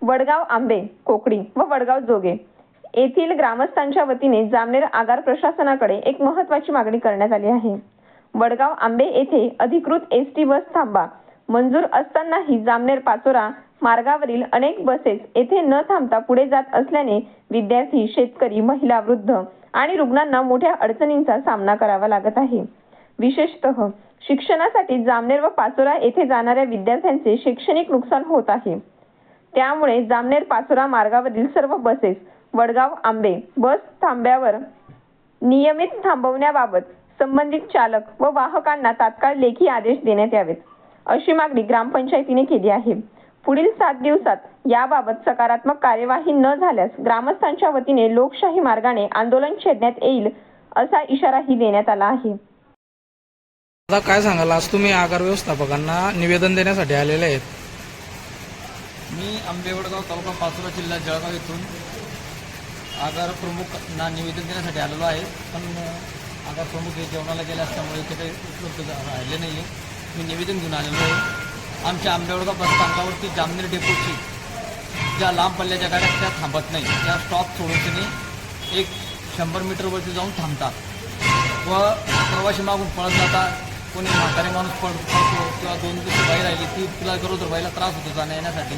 वडगाव आंबे कोकडी व वडगाव जोगे येथील ग्रामस्थांच्या वतीने जामनेर आगार प्रशासनाकडे एक महत्त्वाची मागणी करण्यात आली आहे। वडगाव आंबे येथे अधिकृत एसटी बस थांबा मंजूर असतानाही जामनेर पाचोरा मार्गावरील अनेक बसेस येथे न थांबता पुढे जात असल्याने विद्यार्थी, शेतकरी, महिला, वृद्ध आणि रुग्णांना मोठ्या अडचणींचा सामना करावा लागत आहे। विशेषतः शिक्षणासाठी जामनेर व पाचोरा येथे जाणाऱ्या विद्यार्थ्यांचे शैक्षणिक नुकसान होत आहे। त्यामुळे जामनेर पाचोरा मार्गावरील सर्व बसेस वडगाव आंबे बस थांब्यावर नियमित थांबवण्याबाबत संबंधित चालक व वाहकांना तात्काळ लेखी आदेश देण्यात यावेत, अशी मागणी ग्रामपंचायतीने केली आहे। पुढील 7 दिवसात याबाबत सकारात्मक कार्यवाही न झाल्यास ग्रामस्थांच्या वतीने लोकशाही मार्गाने आंदोलन छेडण्यात येईल, असा इशाराही देण्यात आला आहे। आता काय सांगाल, आज तुम्ही आगार व्यवस्थापकांना निवेदन देण्यासाठी आलेले आहेत? मी आंबे वडगाव तालुका पाचोरा जिल्हा जळगाव येथून आगार प्रमुखांना निवेदन देण्यासाठी आलेलो आहे। पण आगार प्रमुख हे जेवणाला गेले असल्यामुळे ते काही उपलब्ध राहिले नाही आहे। मी निवेदन घेऊन आलेलो आहे। आमच्या आंबे वडगाव बसस्थानकावरती जामनेर डेपोची ज्या लांब पल्ल्याच्या गाड्या त्या थांबत नाही, त्या स्टॉप सोडून त्यांनी 100 मीटरवरती जाऊन थांबतात व प्रवासी मागून पळत जातात। कोणी म्हातारे माणूस पडतो किंवा 2 दिवस बाई राहिली ती तिला गरोदर बाईला त्रास होतो जाण्या येण्यासाठी।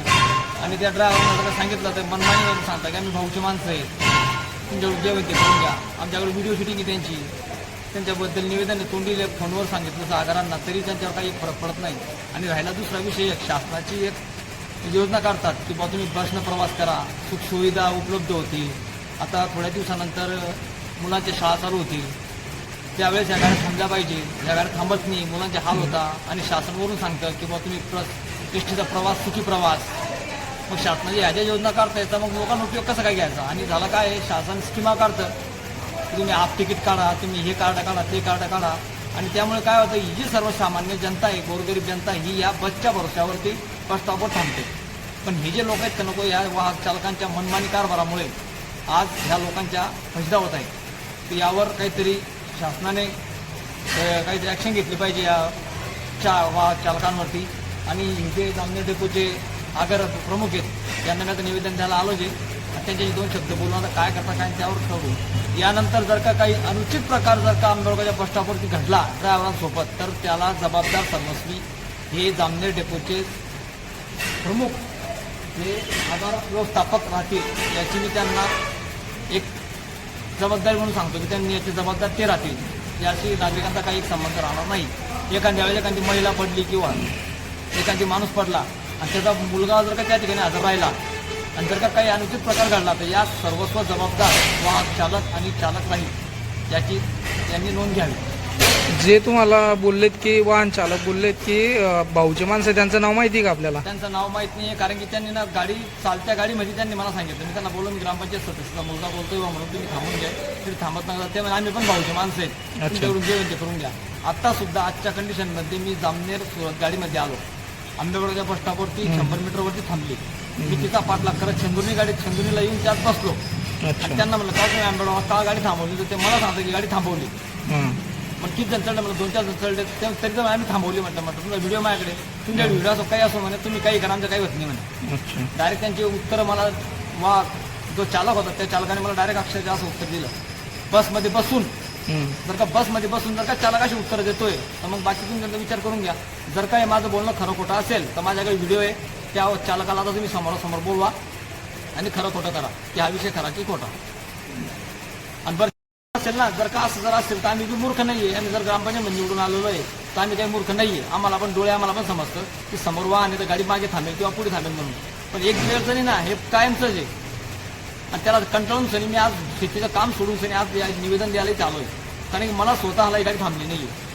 आणि त्या ड्रायव्हरनं जर सांगितलं तर मनमानी सांगता की आम्ही भाऊची माणसं आहेत, तुमच्याकडे जेवण ते करून घ्या, आमच्याकडे व्हिडिओ शूटिंग आहे त्यांची, त्यांच्याबद्दल निवेदन तोंडीले फोनवर सांगितलं आगारांना तरी त्यांच्यावर काही फरक पडत नाही। आणि राहिला दुसरा विषय, एक शासनाची एक योजना काढतात की बा तुम्ही बसनं प्रवास करा, सुखसुविधा उपलब्ध होतील। आता थोड्या दिवसानंतर मुलांच्या शाळा चालू होतील, त्यावेळेस या गाड्या थांबल्या पाहिजे। या गाड्या थांबत नाही, मुलांचे हाल होता आणि शासनवरून सांगतं की बा तुम्ही एसटीचा प्रवास सुखी प्रवास। मग शासनाची ह्या ज्या योजना काढताय तर मग लोकांना उपयोग कसा काय घ्यायचा? आणि झालं काय, शासन स्कीमा काढतं की तुम्ही हाफ तिकीट काढा, तुम्ही हे कार्ड काढा, ते कार्ड काढा। आणि त्यामुळे काय होतं, ही जी सर्वसामान्य जनता आहे, गोरगरीब जनता ही या बसच्या भरोश्यावरती बस स्टॉपवर थांबते। पण हे जे लोक आहेत का नको, या वाहक चालकांच्या मनमानी कारभारामुळे आज ह्या लोकांच्या फसदा होत आहे। तर यावर काहीतरी शासनाने काहीतरी ॲक्शन घेतली पाहिजे या वाहक चालकांवरती। आणि जे जामनेर डेपोचे आगार प्रमुख आहेत यांना मी आता निवेदन द्यायला आलो जे त्यांच्याशी 2 शब्द बोलून आता काय करता काय त्यावर ठरवू। यानंतर जर का काही अनुचित प्रकार जर का आंबेडकरच्या बस स्टॉपवरती घडला ड्रायव्हरांसोबत तर त्याला जबाबदार सर्वस्वी हे जामनेर डेपोचे प्रमुख हे आगार व्यवस्थापक राहतील, याची मी त्यांना एक जबाबदारी म्हणून सांगतो की त्यांनी याची जबाबदार ते राहतील। याची नागरिकांचा काही संबंध राहणार नाही। एखाद्या वेळेस एखादी महिला पडली किंवा एखादी माणूस पडला आणि त्याचा मुलगा जर का त्या ठिकाणी हजर राहिला आणि जर का काही अनुचित प्रकार घडला तर या सर्वस्व जबाबदार वाहक चालक आणि चालक राहील, याची त्यांनी नोंद घ्यावी। जे तुम्हाला बोललेत की वाहन चालक बोललेत की भाऊचे माणसं, त्यांचं नाव माहिती आहे का आपल्याला? त्यांचं नाव माहीत नाही आहे, कारण की त्यांनी ना गाडी चालत्या गाडीमध्ये त्यांनी मला सांगितलं। मी त्यांना बोललो मी ग्रामपंचायत सदस्याचा मुलगा बोलतोय म्हणून तुम्ही थांबून घ्या, तरी थांबत नका। ते म्हणजे आम्ही पण भाऊचे माणसं आहेत, तुमच्याकडून जेवण ते करून घ्या। आत्ता सुद्धा आजच्या कंडिशनमध्ये मी जामनेर सुरत गाडीमध्ये आलो, आंबेवडच्या बस स्टॉपवरती 100 मीटरवरती थांबली। मी तिचा पाठलाग करत छंदुनीला येऊन त्यात बसलो आणि त्यांना म्हणलं का तुम्ही आंबेवडा का गाडी थांबवली, तर ते मला सांगतं की गाडी थांबवली। पण किती जण चढले, मला 2-4 जण चढले, तरी तर आम्ही थांबवली। म्हटलं तुमचा व्हिडिओ माझ्याकडे, तुमच्या व्हिडिओ असो काही असो म्हणे, तुम्ही काही करा, आमचं काही होत नाही म्हणे। डायरेक्ट त्यांचे उत्तर मला जो चालक होता त्या चालकाने मला डायरेक्ट अक्षरशः असं उत्तर दिलं, बसमध्ये बसून जर का बसमध्ये बसून जर का चालकाशी उत्तर देतोय तर मग बाकी तुम्ही त्यांचा विचार करून घ्या। जर का माझं बोलणं खरं खोटं असेल तर माझ्याकडे व्हिडिओ आहे, त्या चालकाला आता तुम्ही समोरासमोर बोलवा आणि खरं खोटं करा की हा विषय खरा की खोटा। आणि बरं असेल ना, जर का असं जर असेल तर आम्ही बी मूर्ख नाही आहे। आम्ही जर ग्रामपंचायत निवडून आलेलो आहे तर आम्ही काही मूर्ख नाही आहे। आम्हाला पण डोळे आम्हाला पण समजतं की समोर वाहन तर गाडी मागे थांबेल किंवा पुढे थांबेल म्हणून। पण एक वेळ जरी ना हे कायमचंच आहे आणि त्याला कंटाळून सनी मी आज शेतीचं काम सोडून सनी आज निवेदन द्यायला चालू आहे, कारण की मला स्वतःला ही गाडी थांबली नाही आहे।